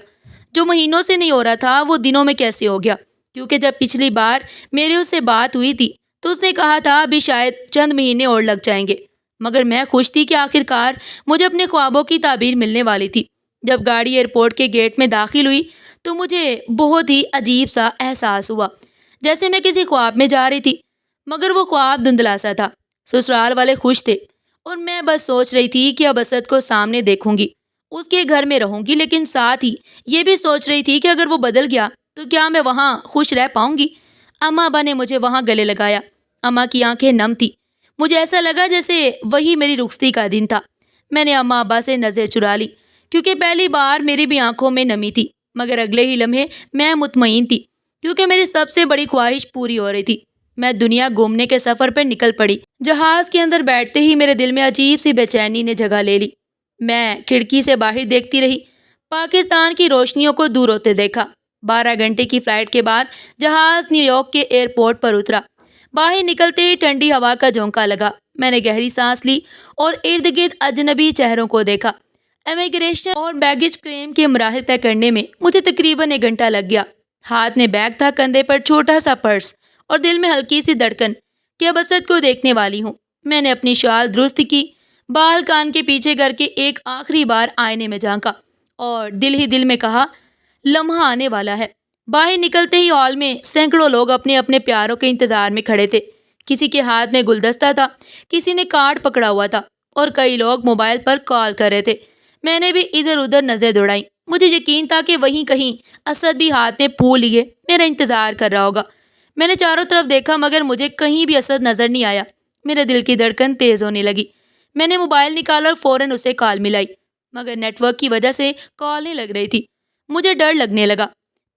A: جو مہینوں سے نہیں ہو رہا تھا وہ دنوں میں کیسے ہو گیا؟ کیونکہ جب پچھلی بار میری اس سے بات ہوئی تھی تو اس نے کہا تھا ابھی شاید چند مہینے اور لگ جائیں گے، مگر میں خوش تھی کہ آخر کار مجھے اپنے خوابوں کی تعبیر ملنے والی تھی۔ جب گاڑی ایئرپورٹ کے گیٹ میں داخل ہوئی تو مجھے بہت ہی عجیب سا احساس ہوا، جیسے میں کسی خواب میں جا رہی تھی، مگر وہ خواب دھندلا سا تھا۔ سسرال والے خوش تھے اور میں بس سوچ رہی تھی کہ اب اسد کو سامنے دیکھوں گی، اس کے گھر میں رہوں گی، لیکن ساتھ ہی یہ بھی سوچ رہی تھی کہ اگر وہ بدل گیا تو کیا میں وہاں خوش رہ پاؤں گی؟ اماں ابا نے مجھے وہاں گلے لگایا۔ اماں کی آنکھیں نم تھی، مجھے ایسا لگا جیسے وہی میری رخصتی کا دن تھا۔ میں نے اماں ابا سے نظر چرا لی، کیونکہ پہلی بار میری بھی آنکھوں میں نمی تھی، مگر اگلے ہی لمحے میں مطمئن تھی، کیونکہ میری سب سے بڑی خواہش پوری ہو رہی تھی۔ میں دنیا گھومنے کے سفر پر نکل پڑی۔ جہاز کے اندر بیٹھتے ہی میرے دل میں عجیب سی بے چینی نے جگہ لے لی۔ میں کھڑکی سے باہر دیکھتی رہی، پاکستان کی روشنیوں کو دور ہوتے دیکھا۔ 12 گھنٹے کی فلائٹ کے بعد جہاز نیو یارک کے ایئرپورٹ پر اترا۔ باہر نکلتے ہی ٹھنڈی ہوا کا جھونکا لگا۔ میں نے گہری سانس لی اور ارد گرد اجنبی چہروں کو دیکھا۔ امیگریشن اور بیگیج کلیم کے مراحل طے کرنے میں مجھے تقریباً 1 گھنٹہ لگ گیا۔ ہاتھ میں بیگ تھا، کندھے پر چھوٹا سا پرس، اور دل میں ہلکی سی دھڑکن کہ اب اسد کو دیکھنے والی ہوں۔ میں نے اپنی شال درست کی، بال کان کے پیچھے کر کے ایک آخری بار آئینے میں جھانکا اور دل ہی دل میں کہا، لمحہ آنے والا ہے۔ باہر نکلتے ہی ہال میں سینکڑوں لوگ اپنے اپنے پیاروں کے انتظار میں کھڑے تھے۔ کسی کے ہاتھ میں گلدستہ تھا، کسی نے کارڈ پکڑا ہوا تھا اور کئی لوگ موبائل پر کال کر رہے تھے۔ میں نے بھی ادھر ادھر نظر دوڑائی۔ مجھے یقین تھا کہ وہیں کہیں اسد بھی ہاتھ میں پھول لیے میرا انتظار کر رہا ہوگا۔ میں نے چاروں طرف دیکھا مگر مجھے کہیں بھی اسد نظر نہیں آیا۔ میرے دل کی دھڑکن تیز ہونے لگی۔ میں نے موبائل نکالا اور فوراً اسے کال ملائی، مگر نیٹ ورک کی وجہ سے کال نہیں لگ رہی تھی۔ مجھے ڈر لگنے لگا۔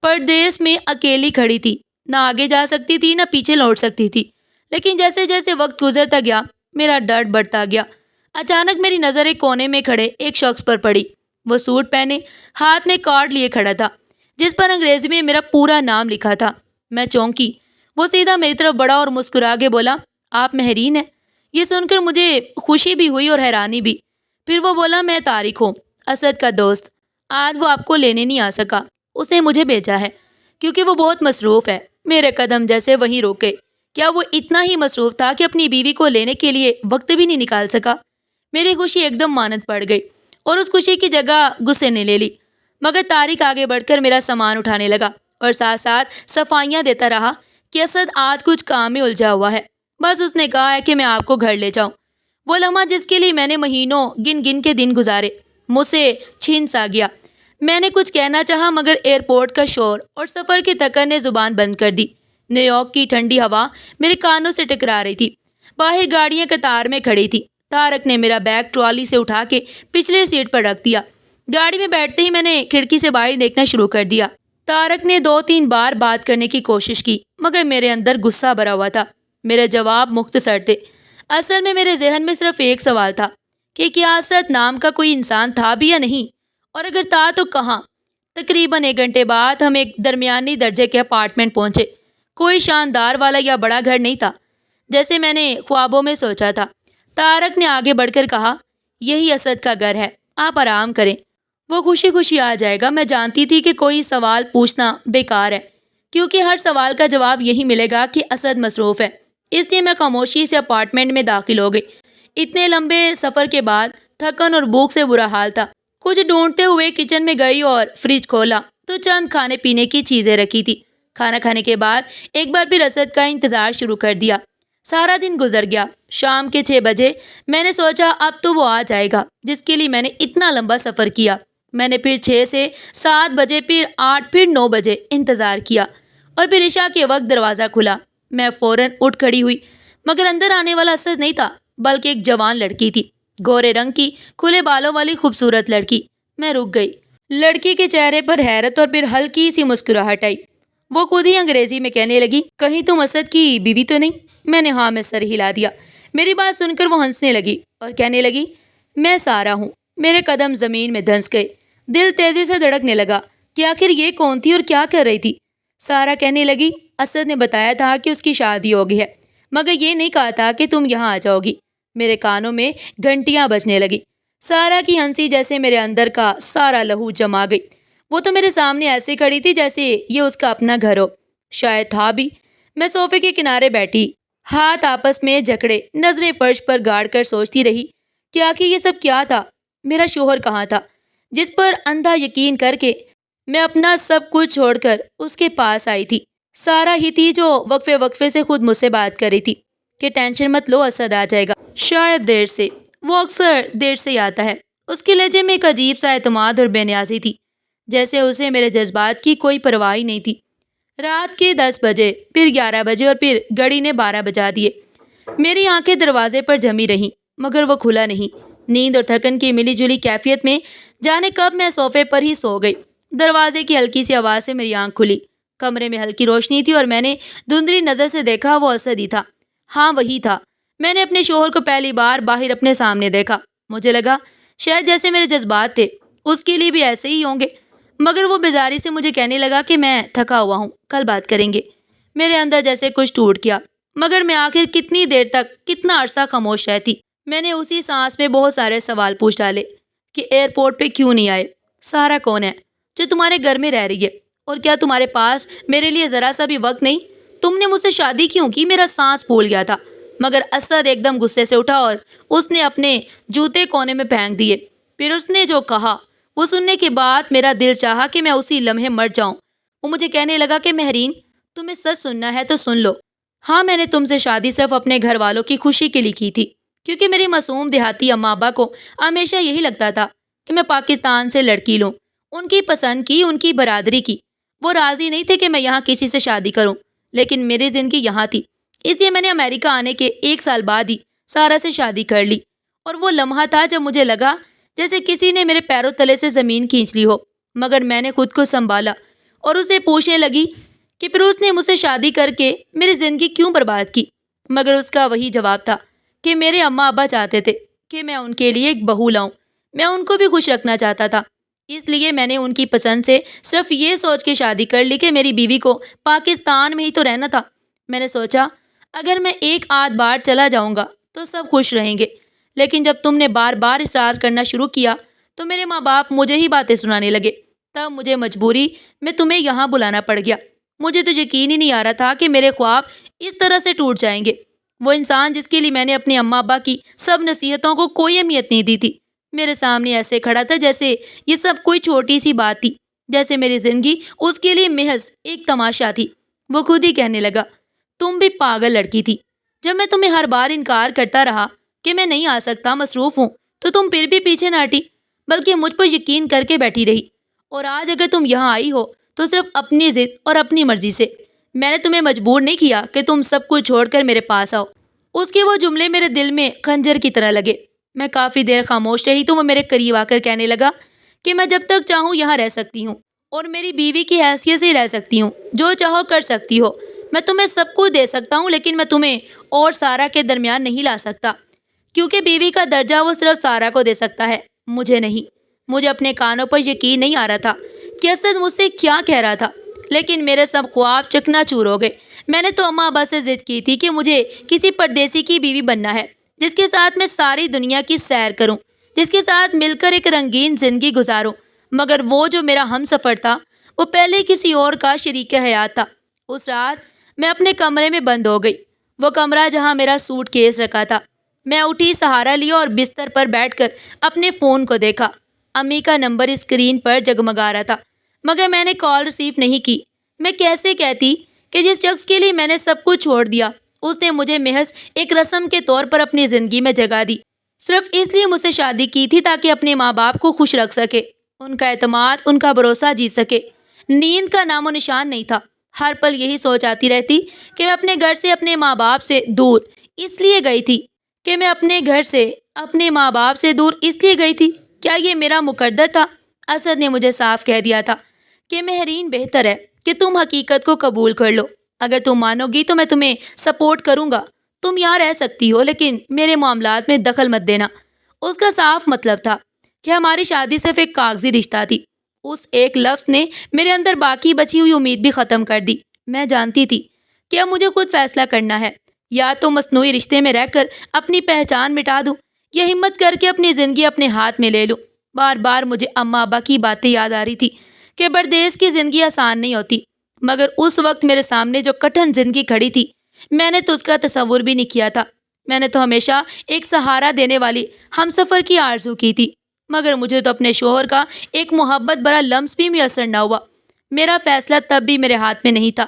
A: پردیس میں اکیلی کھڑی تھی، نہ آگے جا سکتی تھی نہ پیچھے لوٹ سکتی تھی۔ لیکن جیسے جیسے وقت گزرتا گیا میرا ڈر بڑھتا گیا۔ اچانک میری نظر ایک کونے میں کھڑے ایک شخص پر پڑی۔ وہ سوٹ پہنے ہاتھ میں کارڈ لیے کھڑا تھا جس پر انگریزی میں میرا پورا نام لکھا تھا۔ میں چونکی۔ وہ سیدھا میری طرف بڑھا اور مسکرا کے بولا، آپ مہرین ہیں؟ یہ سن کر مجھے خوشی بھی ہوئی اور حیرانی بھی۔ پھر وہ بولا، میں طارق ہوں، اسد کا دوست۔ آج وہ آپ کو لینے نہیں آ سکا، اس نے مجھے بھیجا ہے کیونکہ وہ بہت مصروف ہے۔ میرے قدم جیسے وہیں رک گئے۔ کیا وہ اتنا ہی مصروف تھا کہ اپنی بیوی کو لینے کے لیے وقت بھی نہیں نکال سکا؟ میری خوشی ایک دم مانت پڑ گئی اور اس خوشی کی جگہ غصے نے لے لی۔ مگر طارق آگے بڑھ کر میرا سامان اٹھانے لگا اور ساتھ ساتھ صفائیاں دیتا رہا کہ اسد آج کچھ کام میں الجھا ہوا ہے، بس اس نے کہا ہے کہ میں آپ کو گھر لے جاؤں۔ وہ لمحہ جس کے لیے میں نے مہینوں گن گن کے دن گزارے مجھ سے چھین سا گیا۔ میں نے کچھ کہنا چاہا مگر ایئرپورٹ کا شور اور سفر کی تھکن نے زبان بند کر دی۔ نیو یارک کی ٹھنڈی ہوا میرے کانوں سے ٹکرا رہی تھی۔ باہر گاڑیاں قطار میں کھڑی تھی۔ طارق نے میرا بیگ ٹرالی سے اٹھا کے پچھلے سیٹ پر رکھ دیا۔ گاڑی میں بیٹھتے ہی میں نے کھڑکی سے باہر دیکھنا شروع کر دیا۔ طارق نے 2-3 بار بات کرنے کی کوشش کی مگر میرے اندر غصہ بھرا ہوا تھا۔ میرے جواب مختصر تھے۔ اصل میں میرے ذہن میں صرف ایک سوال تھا کہ کیا اسد نام کا کوئی انسان تھا بھی یا نہیں، اور اگر تھا تو کہاں؟ تقریباً 1 گھنٹے بعد ہم ایک درمیانی درجے کے اپارٹمنٹ پہنچے۔ کوئی شاندار والا یا بڑا گھر نہیں تھا جیسے میں نے خوابوں میں سوچا تھا۔ طارق نے آگے بڑھ کر کہا، یہی اسد کا گھر ہے، آپ آرام کریں، وہ خوشی خوشی آ جائے گا۔ میں جانتی تھی کہ کوئی سوال پوچھنا بیکار ہے کیونکہ ہر سوال کا جواب یہی ملے گا کہ اسد مصروف ہے۔ اس لیے میں خاموشی سے اپارٹمنٹ میں داخل ہو گئی۔ اتنے لمبے سفر کے بعد تھکن اور بھوک سے برا حال تھا۔ کچھ ڈھونڈتے ہوئے کچن میں گئی اور فریج کھولا تو چند کھانے پینے کی چیزیں رکھی تھی۔ کھانا کھانے کے بعد ایک بار پھر اسد کا انتظار شروع کر دیا۔ سارا دن گزر گیا۔ شام کے 6 بجے میں نے سوچا اب تو وہ آ جائے گا جس کے لیے میں نے اتنا لمبا سفر کیا۔ میں نے پھر 6 سے 7 بجے، پھر 8، پھر 9 بجے انتظار کیا اور پھر عشاء کے وقت دروازہ کھلا۔ میں فوراً اٹھ کھڑی ہوئی مگر اندر آنے والا اسد نہیں تھا بلکہ ایک جوان لڑکی تھی، گورے رنگ کی کھلے بالوں والی خوبصورت لڑکی۔ میں رک گئی۔ لڑکی کے چہرے پر حیرت اور پھر ہلکی سی مسکراہٹ آئی۔ وہ خود ہی انگریزی میں کہنے لگی، کہیں تم اسد کی بیوی تو نہیں؟ میں نے ہاں میں سر ہلا دیا۔ میری بات سن کر وہ ہنسنے لگی اور کہنے لگی، میں سارا ہوں۔ میرے قدم زمین میں دھنس گئے۔ دل تیزی سے دھڑکنے لگا کہ آخر یہ کون تھی اور کیا کر رہی تھی؟ سارا کہنے لگی، اسد نے بتایا تھا کہ اس کی شادی ہو گئی ہے مگر یہ نہیں کہا تھا کہ تم یہاں آ جاؤ گی۔ میرے کانوں میں گھنٹیاں بجنے لگی۔ سارا کی ہنسی جیسے میرے اندر کا سارا لہو جما گئی۔ وہ تو میرے سامنے ایسے کھڑی تھی جیسے یہ اس کا اپنا گھر ہو۔ شاید تھا بھی۔ میں صوفے کے کنارے بیٹھی، ہاتھ آپس میں جکڑے، نظریں فرش پر گاڑ کر سوچتی رہی کہ آخر یہ سب کیا تھا؟ میرا شوہر کہاں تھا جس پر اندھا یقین کر کے میں اپنا سب کچھ چھوڑ کر اس کے پاس آئی تھی؟ سارا ہی تھی جو وقفے وقفے سے خود مجھ سے بات کر رہی تھی کہ ٹینشن مت لو، اسد آ جائے گا، شاید دیر سے۔ وہ اکثر دیر سے آتا ہے۔ اس کے لہجے میں ایک عجیب سا اعتماد اور بے نیازی تھی جیسے اسے میرے جذبات کی کوئی پرواہ نہیں تھی۔ رات کے 10 بجے، پھر 11 بجے اور پھر گھڑی نے 12 بجا دیے۔ میری آنکھیں دروازے پر جمی رہیں مگر وہ کھلا نہیں۔ نیند اور تھکن کی ملی جلی کیفیت میں جانے کب میں صوفے پر ہی سو گئی۔ دروازے کی ہلکی سی آواز سے میری آنکھ کھلی۔ کمرے میں ہلکی روشنی تھی اور میں نے دھندلی نظر سے دیکھا وہ اسد ہی تھا۔ ہاں وہی تھا۔ میں نے اپنے شوہر کو پہلی بار باہر اپنے سامنے دیکھا۔ مجھے لگا شاید جیسے میرے جذبات تھے اس کے لیے بھی ایسے ہی ہوں گے، مگر وہ بیزاری سے مجھے کہنے لگا کہ میں تھکا ہوا ہوں، کل بات کریں گے۔ میرے اندر جیسے کچھ ٹوٹ گیا مگر میں آخر کتنی دیر تک، کتنا عرصہ خاموش رہتی؟ میں نے اسی سانس میں بہت سارے سوال پوچھ ڈالے کہ ایئرپورٹ پہ کیوں نہیں آئے؟ سارا کون ہے جو تمہارے گھر میں رہ رہی ہے؟ اور کیا تمہارے پاس میرے لیے ذرا سا بھی وقت نہیں؟ تم نے مجھ سے شادی کیوں کی؟ میرا سانس پھول گیا تھا مگر اسد ایک دم غصے سے اٹھا اور اس نے اپنے جوتے کونے میں پھینک دیے۔ پھر اس نے جو کہا وہ سننے کے بعد میرا دل چاہا کہ میں اسی لمحے مر جاؤں۔ وہ مجھے کہنے لگا کہ مہرین، تمہیں سچ سننا ہے تو سن لو۔ ہاں، میں نے تم سے شادی صرف اپنے گھر والوں کی خوشی کے لیے کی تھی، کیونکہ میری معصوم دیہاتی اماں ابا کو ہمیشہ یہی لگتا تھا کہ میں پاکستان سے لڑکی لوں، ان کی پسند کی، ان کی برادری کی۔ وہ راضی نہیں تھے کہ میں یہاں کسی سے شادی کروں، لیکن میری زندگی یہاں تھی، اس لیے میں نے امریکہ آنے کے 1 سال بعد ہی سارا سے شادی کر لی۔ اور وہ لمحہ تھا جب مجھے لگا جیسے کسی نے میرے پیروں تلے سے زمین کھینچ لی ہو، مگر میں نے خود کو سنبھالا اور اسے پوچھنے لگی کہ پھر اس نے مجھ سے شادی کر کے میری زندگی کیوں برباد کی؟ مگر اس کا وہی جواب تھا کہ میرے اماں ابا چاہتے تھے کہ میں ان کے لیے ایک بہو لاؤں، میں ان کو بھی خوش رکھنا چاہتا تھا، اس لیے میں نے ان کی پسند سے صرف یہ سوچ کے شادی کر لی کہ میری بیوی کو پاکستان میں ہی تو رہنا تھا۔ میں نے سوچا اگر میں ایک آدھ بار چلا جاؤں گا تو سب خوش رہیں گے، لیکن جب تم نے بار بار اصرار کرنا شروع کیا تو میرے ماں باپ مجھے ہی باتیں سنانے لگے، تب مجھے مجبوری میں تمہیں یہاں بلانا پڑ گیا۔ مجھے تو یقین ہی نہیں آ رہا تھا کہ میرے خواب اس طرح سے ٹوٹ جائیں گے۔ وہ انسان جس کے لیے میں نے اپنے اماں ابا کی سب نصیحتوں کو کوئی اہمیت نہیں دی تھی، میرے سامنے ایسے کھڑا تھا جیسے یہ سب کوئی چھوٹی سی بات تھی، جیسے میری زندگی اس کے لیے محض ایک تماشا تھی۔ وہ خود ہی کہنے لگا، تم بھی پاگل لڑکی تھی، جب میں تمہیں ہر بار انکار کرتا رہا کہ میں نہیں آ سکتا، مصروف ہوں، تو تم پھر بھی پیچھے نہ ہٹی، بلکہ مجھ پر یقین کر کے بیٹھی رہی۔ اور آج اگر تم یہاں آئی ہو تو صرف اپنی ضد اور اپنی مرضی سے، میں نے تمہیں مجبور نہیں کیا کہ تم سب کچھ چھوڑ کر میرے پاس آؤ۔ اس کے وہ جملے میرے دل میں خنجر کی طرح لگے۔ میں کافی دیر خاموش رہی تو وہ میرے قریب آ کر کہنے لگا کہ میں جب تک چاہوں یہاں رہ سکتی ہوں اور میری بیوی کی حیثیت سے رہ سکتی ہوں، جو چاہو کر سکتی ہو، میں تمہیں سب کچھ دے سکتا ہوں، لیکن میں تمہیں اور سارا کے درمیان نہیں لا سکتا، کیونکہ بیوی کا درجہ وہ صرف سارا کو دے سکتا ہے، مجھے نہیں۔ مجھے اپنے کانوں پر یقین نہیں آ رہا تھا کہ اسد مجھ سے کیا کہہ رہا تھا، لیکن میرے سب خواب چکنا چور ہو گئے۔ میں نے تو اماں ابا سے ضد کی تھی کہ مجھے کسی پردیسی کی بیوی بننا ہے، جس کے ساتھ میں ساری دنیا کی سیر کروں، جس کے ساتھ مل کر ایک رنگین زندگی گزاروں، مگر وہ جو میرا ہم سفر تھا وہ پہلے کسی اور کا شریک حیات تھا۔ اس رات میں اپنے کمرے میں بند ہو گئی، وہ کمرہ جہاں میرا سوٹ کیس رکھا تھا۔ میں اٹھی، سہارا لیا اور بستر پر بیٹھ کر اپنے فون کو دیکھا۔ امی کا نمبر اسکرین پر جگمگا رہا تھا، مگر میں نے کال ریسیو نہیں کی۔ میں کیسے کہتی کہ جس شخص کے لیے میں نے سب کچھ چھوڑ دیا، اس نے مجھے محض ایک رسم کے طور پر اپنی زندگی میں جگہ دی، صرف اس لیے مجھ سے شادی کی تھی تاکہ اپنے ماں باپ کو خوش رکھ سکے، ان کا اعتماد، ان کا بھروسہ جیت سکے۔ نیند کا نام و نشان نہیں تھا، ہر پل یہی سوچ آتی رہتی کہ میں اپنے گھر سے، اپنے ماں باپ سے دور اس لیے گئی تھی، کہ میں اپنے گھر سے، اپنے ماں باپ سے دور اس لیے گئی تھی۔ کیا یہ میرا مقدر تھا؟ اسد نے مجھے صاف کہہ دیا تھا کہ مہرین، بہتر ہے کہ تم حقیقت کو قبول کر لو۔ اگر تم مانو گی تو میں تمہیں سپورٹ کروں گا، تم یہاں رہ سکتی ہو، لیکن میرے معاملات میں دخل مت دینا۔ اس کا صاف مطلب تھا کہ ہماری شادی صرف ایک کاغذی رشتہ تھی۔ اس ایک لفظ نے میرے اندر باقی بچی ہوئی امید بھی ختم کر دی۔ میں جانتی تھی کہ اب مجھے خود فیصلہ کرنا ہے، یا تو مصنوعی رشتے میں رہ کر اپنی پہچان مٹا دوں، یا ہمت کر کے اپنی زندگی اپنے ہاتھ میں لے لوں۔ بار بار مجھے اماں ابا کی باتیں یاد آ رہی تھی کہ پردیس کی زندگی آسان نہیں ہوتی، مگر اس وقت میرے سامنے جو کٹھن زندگی کھڑی تھی، میں نے تو اس کا تصور بھی نہیں کیا تھا۔ میں نے تو ہمیشہ ایک سہارا دینے والی ہم سفر کی آرزو کی تھی، مگر مجھے تو اپنے شوہر کا ایک محبت بھرا لمس بھی میسر نہ ہوا۔ میرا فیصلہ تب بھی میرے ہاتھ میں نہیں تھا۔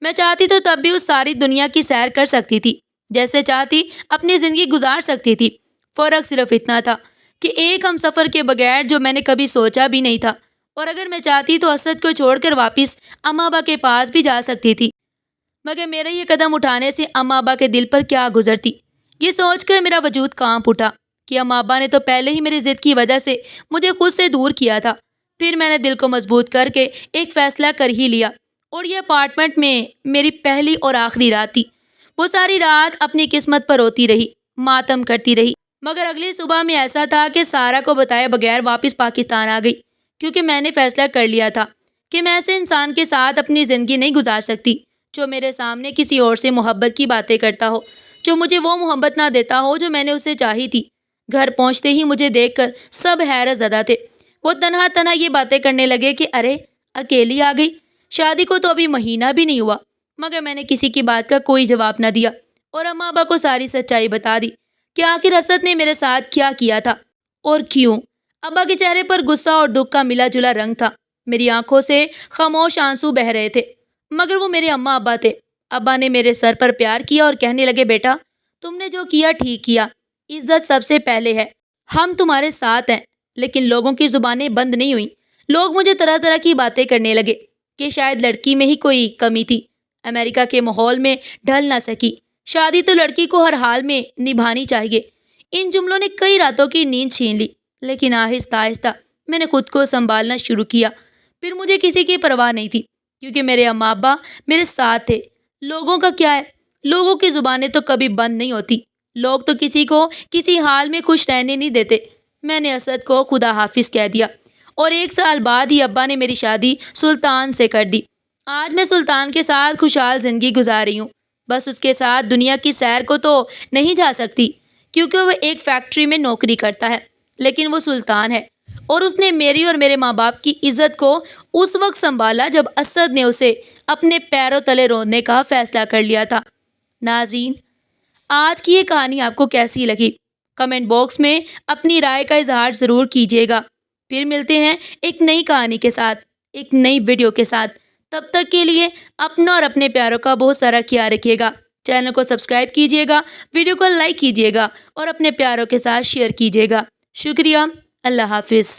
A: میں چاہتی تو تب بھی اس ساری دنیا کی سیر کر سکتی تھی، جیسے چاہتی اپنی زندگی گزار سکتی تھی۔ فرق صرف اتنا تھا کہ ایک ہم سفر کے بغیر جو میں نے کبھی سوچا بھی نہیں تھا، اور اگر میں چاہتی تو اسد کو چھوڑ کر واپس اماں ابا کے پاس بھی جا سکتی تھی، مگر میرے یہ قدم اٹھانے سے اماں ابا کے دل پر کیا گزرتی، یہ سوچ کر میرا وجود کانپ اٹھا کہ اماں ابا نے تو پہلے ہی میری ضد کی وجہ سے مجھے خود سے دور کیا تھا۔ پھر میں نے دل کو مضبوط کر کے ایک فیصلہ کر ہی لیا، اور یہ اپارٹمنٹ میں میری پہلی اور آخری رات تھی۔ وہ ساری رات اپنی قسمت پر روتی رہی، ماتم کرتی رہی، مگر اگلی صبح میں ایسا تھا کہ سارا کو بتائے بغیر واپس پاکستان آ گئی، کیونکہ میں نے فیصلہ کر لیا تھا کہ میں ایسے انسان کے ساتھ اپنی زندگی نہیں گزار سکتی جو میرے سامنے کسی اور سے محبت کی باتیں کرتا ہو، جو مجھے وہ محبت نہ دیتا ہو جو میں نے اسے چاہی تھی۔ گھر پہنچتے ہی مجھے دیکھ کر سب حیرت زدہ تھے۔ وہ تنہا تنہا یہ باتیں کرنے لگے کہ ارے اکیلی آ گئی، شادی کو تو ابھی مہینہ بھی نہیں ہوا، مگر میں نے کسی کی بات کا کوئی جواب نہ دیا اور اماں ابا کو ساری سچائی بتا دی کہ آخر اسد نے میرے ساتھ کیا کیا تھا اور کیوں۔ ابا کے چہرے پر غصہ اور دکھ کا ملا جلا رنگ تھا۔ میری آنکھوں سے خاموش آنسو بہہ رہے تھے، مگر وہ میرے اماں ابا تھے۔ ابا نے میرے سر پر پیار کیا اور کہنے لگے، بیٹا تم نے جو کیا ٹھیک کیا، عزت سب سے پہلے ہے، ہم تمہارے ساتھ ہیں۔ لیکن لوگوں کی زبانیں بند نہیں ہوئیں۔ لوگ مجھے طرح طرح کی باتیں کرنے لگے کہ شاید لڑکی میں ہی کوئی کمی تھی، امریکہ کے ماحول میں ڈھل نہ سکی، شادی تو لڑکی کو ہر حال میں نبھانی چاہیے۔ ان جملوں نے کئی راتوں کی نیند چھین لی، لیکن آہستہ آہستہ میں نے خود کو سنبھالنا شروع کیا۔ پھر مجھے کسی کی پرواہ نہیں تھی، کیونکہ میرے اماں ابا میرے ساتھ تھے۔ لوگوں کا کیا ہے؟ لوگوں کی زبانیں تو کبھی بند نہیں ہوتی۔ لوگ تو کسی کو کسی حال میں خوش رہنے نہیں دیتے۔ میں نے اسد کو خدا حافظ کہہ دیا، اور 1 سال بعد ہی ابا نے میری شادی سلطان سے کر دی۔ آج میں سلطان کے ساتھ خوشحال زندگی گزار رہی ہوں۔ بس اس کے ساتھ دنیا کی سیر کو تو نہیں جا سکتی، کیونکہ وہ ایک فیکٹری میں نوکری کرتا ہے، لیکن وہ سلطان ہے، اور اس نے میری اور میرے ماں باپ کی عزت کو اس وقت سنبھالا جب اسد نے اسے اپنے پیروں تلے روننے کا فیصلہ کر لیا تھا۔ ناظرین، آج کی یہ کہانی آپ کو کیسی لگی؟ کمنٹ باکس میں اپنی رائے کا اظہار ضرور کیجیے گا۔ پھر ملتے ہیں ایک نئی کہانی کے ساتھ، ایک نئی ویڈیو کے ساتھ۔ تب تک کے لیے اپنا اور اپنے پیاروں کا بہت سارا خیال رکھیے گا۔ چینل کو سبسکرائب کیجیے گا، ویڈیو کو لائک کیجیے گا اور اپنے پیاروں کے ساتھ شیئر کیجیے گا۔ شکریہ۔ اللہ حافظ۔